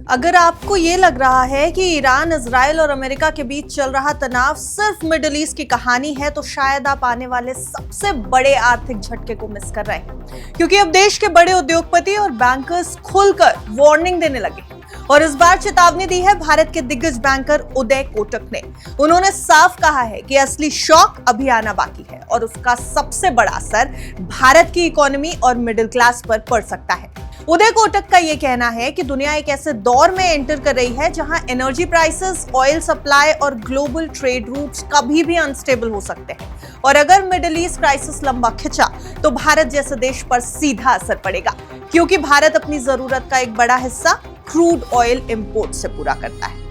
अगर आपको ये लग रहा है कि ईरान, इजराइल और अमेरिका के बीच चल रहा तनाव सिर्फ मिडिल ईस्ट की कहानी है, तो शायद आप आने वाले सबसे बड़े आर्थिक झटके को मिस कर रहे हैं, क्योंकि अब देश के बड़े उद्योगपति और बैंकर्स खुलकर वार्निंग देने लगे हैं। और इस बार चेतावनी दी है भारत के दिग्गज बैंकर उदय कोटक ने। उन्होंने साफ कहा है कि असली शॉक अभी आना बाकी है और उसका सबसे बड़ा असर भारत की इकोनॉमी और मिडिल क्लास पर पड़ सकता है। उदय कोटक का यह कहना है कि दुनिया एक ऐसे दौर में एंटर कर रही है जहां एनर्जी प्राइसेस, ऑयल सप्लाई और ग्लोबल ट्रेड रूट्स कभी भी अनस्टेबल हो सकते हैं। और अगर मिडिल ईस्ट क्राइसिस लंबा खिंचा तो भारत जैसे देश पर सीधा असर पड़ेगा, क्योंकि भारत अपनी जरूरत का एक बड़ा हिस्सा क्रूड ऑयल इंपोर्ट से पूरा करता है।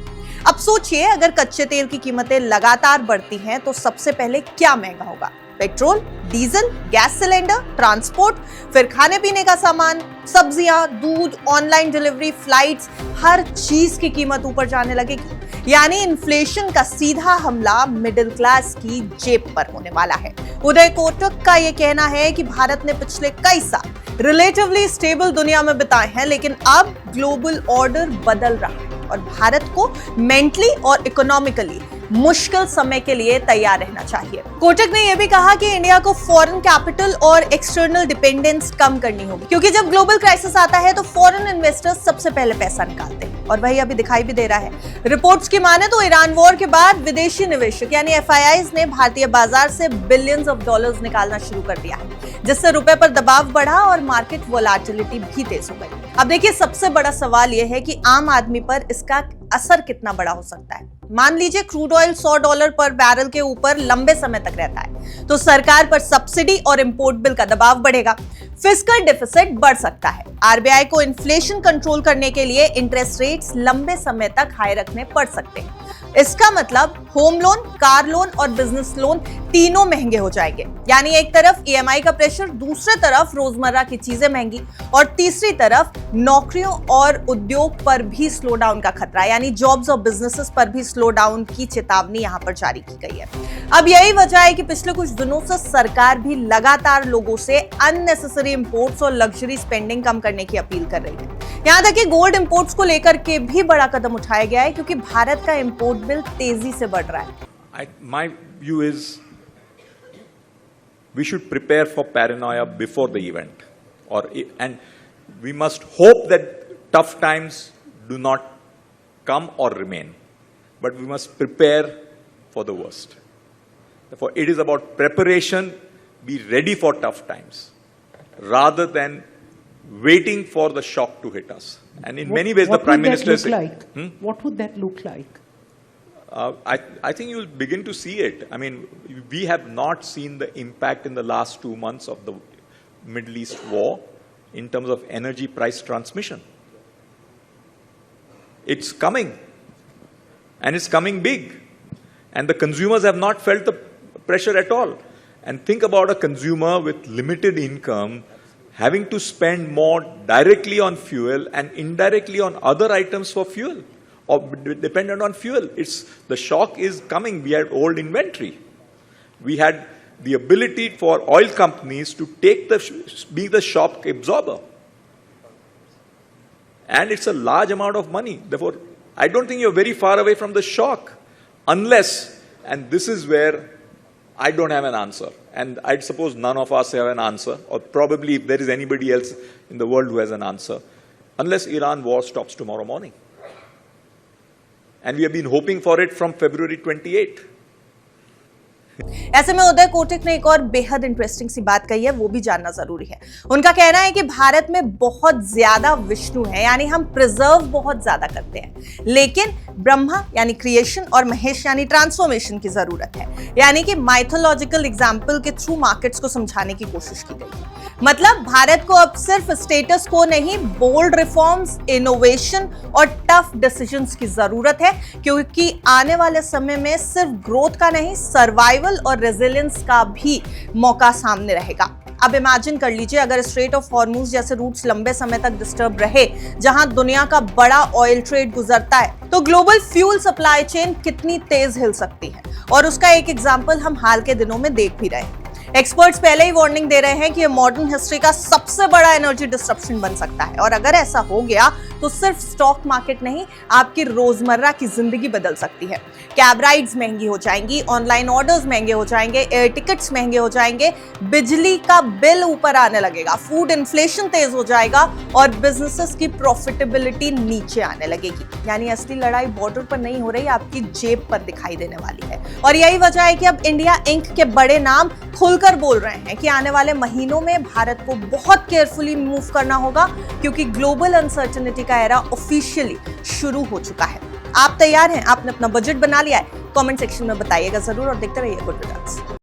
अब सोचिए, अगर कच्चे तेल की कीमतें लगातार बढ़ती हैं तो सबसे पहले क्या महंगा होगा? Petrol, diesel, gas cylinder, transport, फिर खाने पीने का सामान, सब्जियां, दूध, ऑनलाइन डिलीवरी, फ्लाइट्स, हर चीज की कीमत ऊपर जाने लगेगी। यानी इन्फ्लेशन का सीधा हमला मिडिल क्लास की जेब पर होने वाला है। उदय कोटक का यह कहना है कि भारत ने पिछले कई साल रिलेटिवली स्टेबल दुनिया में बिताए हैं, लेकिन अब ग्लोबल ऑर्डर बदल रहा है और भारत को मेंटली और इकोनॉमिकली मुश्किल समय के लिए तैयार रहना चाहिए। कोटक ने यह भी कहा कि इंडिया को फॉरेन कैपिटल और एक्सटर्नल डिपेंडेंस कम करनी होगी, क्योंकि जब ग्लोबल क्राइसिस आता है तो फॉरेन इन्वेस्टर्स सबसे पहले पैसा निकालते हैं और वही अभी दिखाई भी दे रहा है। रिपोर्ट्स की माने तो ईरान वॉर के बाद विदेशी निवेशक यानी एफआईआईज ने भारतीय बाजार से बिलियंस ऑफ डॉलर्स निकालना शुरू कर दिया है, जिससे रुपए पर दबाव बढ़ा और मार्केट वोलेटिलिटी भी तेज हो गई। अब देखिए, सबसे बड़ा सवाल यह है कि आम आदमी पर इसका असर कितना बड़ा हो सकता है। मान लीजिए क्रूड ऑयल $100 पर बैरल के ऊपर लंबे समय तक रहता है, तो सरकार पर सब्सिडी और इंपोर्ट बिल का दबाव बढ़ेगा, फिस्कल डेफिसिट बढ़ सकता है। आरबीआई को इन्फ्लेशन कंट्रोल करने के लिए इंटरेस्ट रेट्स लंबे समय तक हाई रखने पड़ सकते हैं। इसका मतलब होम लोन, कार लोन और बिजनेस लोन तीनों महंगे हो जाएंगे। यानी एक तरफ ईएमआई का प्रेशर, दूसरी तरफ रोजमर्रा की चीजें महंगी और तीसरी तरफ नौकरियों और उद्योग पर भी स्लो डाउन का खतरा, यानी जॉब्स और बिजनेसेस पर भी स्लो डाउन की चेतावनी यहां पर जारी की गई है। अब यही वजह है कि पिछले कुछ दिनों से सरकार भी लगातार लोगों से अननेसेसरी इंपोर्ट्स और लग्जरी स्पेंडिंग कम करने की अपील कर रही है। यहां तक कि गोल्ड इंपोर्ट्स को लेकर के भी बड़ा कदम उठाया गया है, क्योंकि भारत का इंपोर्ट बिल तेजी से बढ़ रहा है। My view is we should prepare for paranoia before the event, and we must hope that tough times do not come or remain, but we must prepare for the worst. Therefore, it is about preparation, be ready for tough times, rather than waiting for the shock to hit us. And in many ways, the Prime Minister said, what would that look like? I think you'll begin to see it. I mean, we have not seen the impact in the last 2 months of the Middle East war in terms of energy price transmission. It's coming, and it's coming big, and the consumers have not felt the pressure at all. And think about a consumer with limited income having to spend more directly on fuel and indirectly on other items for fuel, or dependent on fuel. The shock is coming. We had old inventory. We had the ability for oil companies to be the shock absorber. And it's a large amount of money. Therefore, I don't think you're very far away from the shock, unless, and this is where I don't have an answer, and I suppose none of us have an answer, or probably if there is anybody else in the world who has an answer, unless Iran war stops tomorrow morning. And we have been hoping for it from February 28. ऐसे में उदय कोटक ने एक और बेहद interesting सी बात कही है, वो भी जानना जरूरी है। उनका कहना है कि भारत में बहुत ज्यादा विष्णु है, यानी हम प्रिजर्व बहुत ज्यादा करते हैं, लेकिन ब्रह्मा यानी क्रिएशन और महेश यानी ट्रांसफॉर्मेशन की जरूरत है। यानी कि माइथोलॉजिकल एग्जाम्पल के थ्रू मार्केट्स को समझाने की कोशिश की गई है। मतलब भारत को अब सिर्फ स्टेटस को नहीं, बोल्ड रिफॉर्म्स, इनोवेशन और टफ डिसीजंस की जरूरत है, क्योंकि आने वाले समय में सिर्फ ग्रोथ का नहीं, सर्वाइवल और रेजिलियंस का भी मौका सामने रहेगा। अब इमेजिन कर लीजिए, अगर स्ट्रेट ऑफ हॉर्मुज जैसे रूट्स लंबे समय तक डिस्टर्ब रहे, जहां दुनिया का बड़ा ऑयल ट्रेड गुजरता है, तो ग्लोबल फ्यूल सप्लाई चेन कितनी तेज हिल सकती है। और उसका एक एग्जांपल हम हाल के दिनों में देख भी रहे हैं। एक्सपर्ट्स पहले ही वार्निंग दे रहे हैं कि ये मॉडर्न हिस्ट्री का सबसे बड़ा एनर्जी डिस्ट्रप्शन बन सकता है, और अगर ऐसा हो गया तो सिर्फ स्टॉक मार्केट नहीं, आपकी रोजमर्रा की जिंदगी बदल सकती है। कैब राइड्स महंगी हो जाएंगी, ऑनलाइन ऑर्डर्स महंगे हो जाएंगे, एयर टिकट्स महंगे हो जाएंगे, बिजली का बिल ऊपर आने लगेगा, फूड इन्फ्लेशन तेज हो जाएगा और बिजनेसेस की प्रॉफिटेबिलिटी नीचे आने लगेगी। यानी असली लड़ाई बॉर्डर पर नहीं हो रही, आपकी जेब पर दिखाई देने वाली है। और यही वजह है कि अब इंडिया इंक के बड़े नाम खुलकर बोल रहे हैं कि आने वाले महीनों में भारत को बहुत केयरफुली मूव करना होगा, क्योंकि ग्लोबल अनसर्टेनिटी का एरा ऑफिशियली शुरू हो चुका है। आप तैयार हैं? आपने अपना बजट बना लिया है? कमेंट सेक्शन में बताइएगा जरूर और देखते रहिए गुड रिटर्न्स।